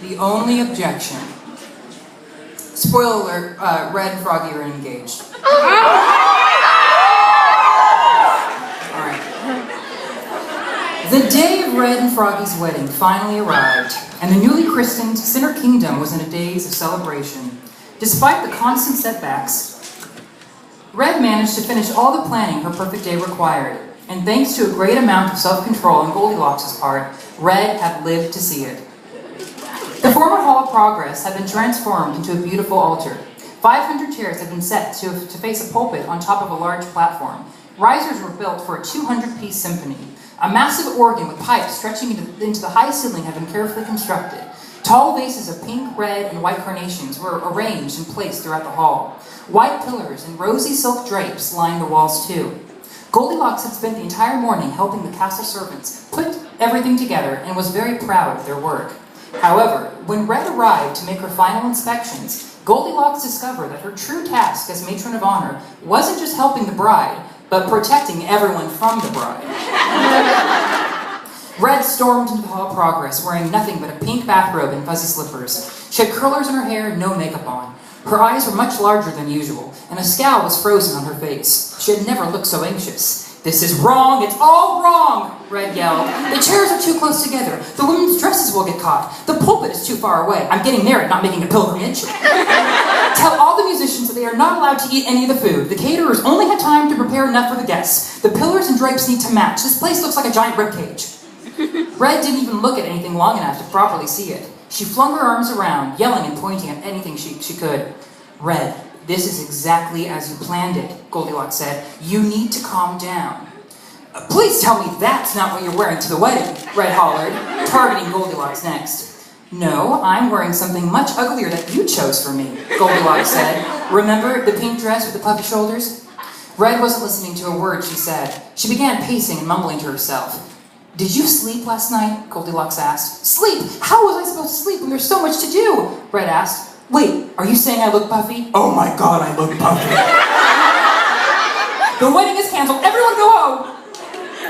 The only objection. Spoiler alert, Red and Froggy are engaged. Alright. The day of Red and Froggy's wedding finally arrived, and the newly christened Sinner Kingdom was in a daze of celebration. Despite the constant setbacks, Red managed to finish all the planning her perfect day required, and thanks to a great amount of self-control on Goldilocks' part, Red had lived to see it. The former Hall of Progress had been transformed into a beautiful altar. 500 chairs had been set to face a pulpit on top of a large platform. Risers were built for a 200-piece symphony. A massive organ with pipes stretching into the high ceiling had been carefully constructed. Tall vases of pink, red, and white carnations were arranged and placed throughout the hall. White pillars and rosy silk drapes lined the walls too. Goldilocks had spent the entire morning helping the castle servants put everything together and was very proud of their work. However, when Red arrived to make her final inspections, Goldilocks discovered that her true task as matron of honor wasn't just helping the bride, but protecting everyone from the bride. Red stormed into the Hall of Progress wearing nothing but a pink bathrobe and fuzzy slippers. She had curlers in her hair and no makeup on. Her eyes were much larger than usual, and a scowl was frozen on her face. She had never looked so anxious. "This is wrong! It's all wrong!" Red yelled. "The chairs are too close together. The women's dresses will get caught. The pulpit is too far away. I'm getting married, not making a pilgrimage. Tell all the musicians that they are not allowed to eat any of the food. The caterers only had time to prepare enough for the guests. The pillars and drapes need to match. This place looks like a giant ribcage." Red didn't even look at anything long enough to properly see it. She flung her arms around, yelling and pointing at anything she could. "Red, this is exactly as you planned it," Goldilocks said. "You need to calm down." "Please tell me that's not what you're wearing to the wedding," Red hollered, targeting Goldilocks next. "No, I'm wearing something much uglier that you chose for me," Goldilocks said. "Remember the pink dress with the puffy shoulders?" Red wasn't listening to a word she said. She began pacing and mumbling to herself. "Did you sleep last night?" Goldilocks asked. "Sleep? How was I supposed to sleep when there's so much to do?" Red asked. "Wait, are you saying I look puffy?" "Oh my god, I look puffy." "The wedding is canceled. Everyone go home!"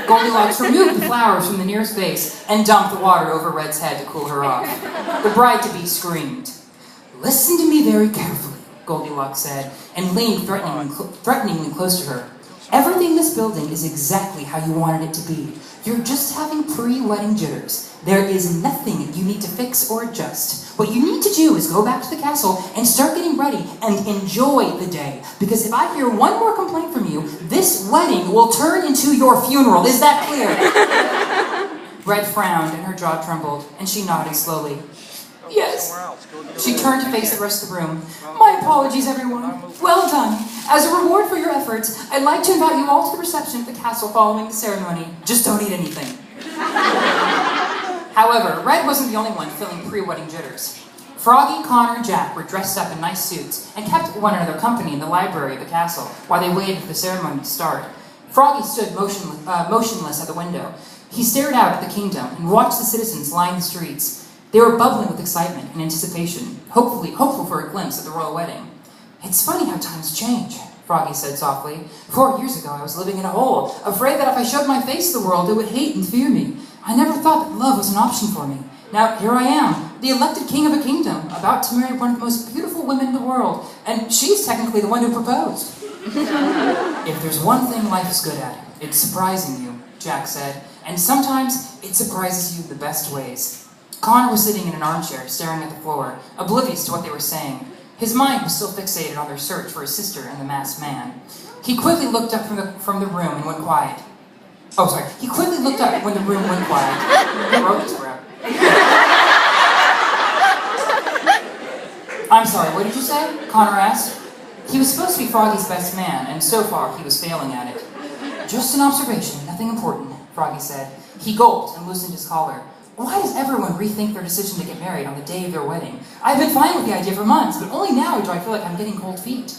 Goldilocks removed the flowers from the nearest vase and dumped the water over Red's head to cool her off. The bride-to-be screamed. "Listen to me very carefully," Goldilocks said, and leaned threateningly close to her. "Everything in this building is exactly how you wanted it to be. You're just having pre-wedding jitters. There is nothing you need to fix or adjust. What you need to do is go back to the castle and start getting ready and enjoy the day. Because if I hear one more complaint from you, this wedding will turn into your funeral. Is that clear?" Red frowned and her jaw trembled, and she nodded slowly. "Yes." She turned to face the rest of the room. "My apologies, everyone. Well done. As a reward for your efforts, I'd like to invite you all to the reception at the castle following the ceremony. Just don't eat anything." However, Red wasn't the only one feeling pre-wedding jitters. Froggy, Connor, and Jack were dressed up in nice suits and kept one another company in the library of the castle while they waited for the ceremony to start. Froggy stood motionless at the window. He stared out at the kingdom and watched the citizens line the streets. They were bubbling with excitement and anticipation, hopeful for a glimpse at the royal wedding. "It's funny how times change," Froggy said softly. 4 years ago I was living in a hole, afraid that if I showed my face to the world, it would hate and fear me. I never thought that love was an option for me. Now here I am, the elected king of a kingdom, about to marry one of the most beautiful women in the world, and she's technically the one who proposed." "If there's one thing life is good at, it's surprising you," Jack said, "and sometimes it surprises you the best ways." Connor was sitting in an armchair, staring at the floor, oblivious to what they were saying. His mind was still fixated on their search for his sister and the masked man. He quickly looked up from the room and went quiet. He quickly looked up when the room went quiet. "I'm sorry, what did you say?" Connor asked. He was supposed to be Froggy's best man, and so far he was failing at it. "Just an observation, nothing important," Froggy said. He gulped and loosened his collar. "Why does everyone rethink their decision to get married on the day of their wedding? I've been fine with the idea for months, but only now do I feel like I'm getting cold feet."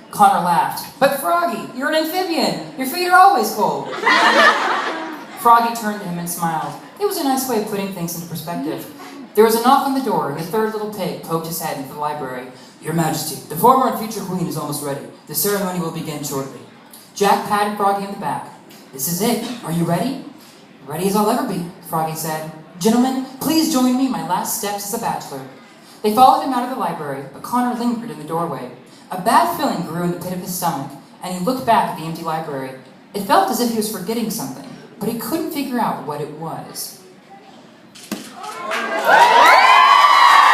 Connor laughed. "But Froggy, you're an amphibian. Your feet are always cold." Froggy turned to him and smiled. It was a nice way of putting things into perspective. There was a knock on the door, and the third little pig poked his head into the library. "Your Majesty, the former and future queen is almost ready. The ceremony will begin shortly." Jack patted Froggy on the back. "This is it. Are you ready?" "Ready as I'll ever be," Froggy said. Gentlemen, please join me in my last steps as a bachelor." They followed him out of the library, but Connor lingered in the doorway. A bad feeling grew in the pit of his stomach, and he looked back at the empty library. It felt as if he was forgetting something, but he couldn't figure out what it was.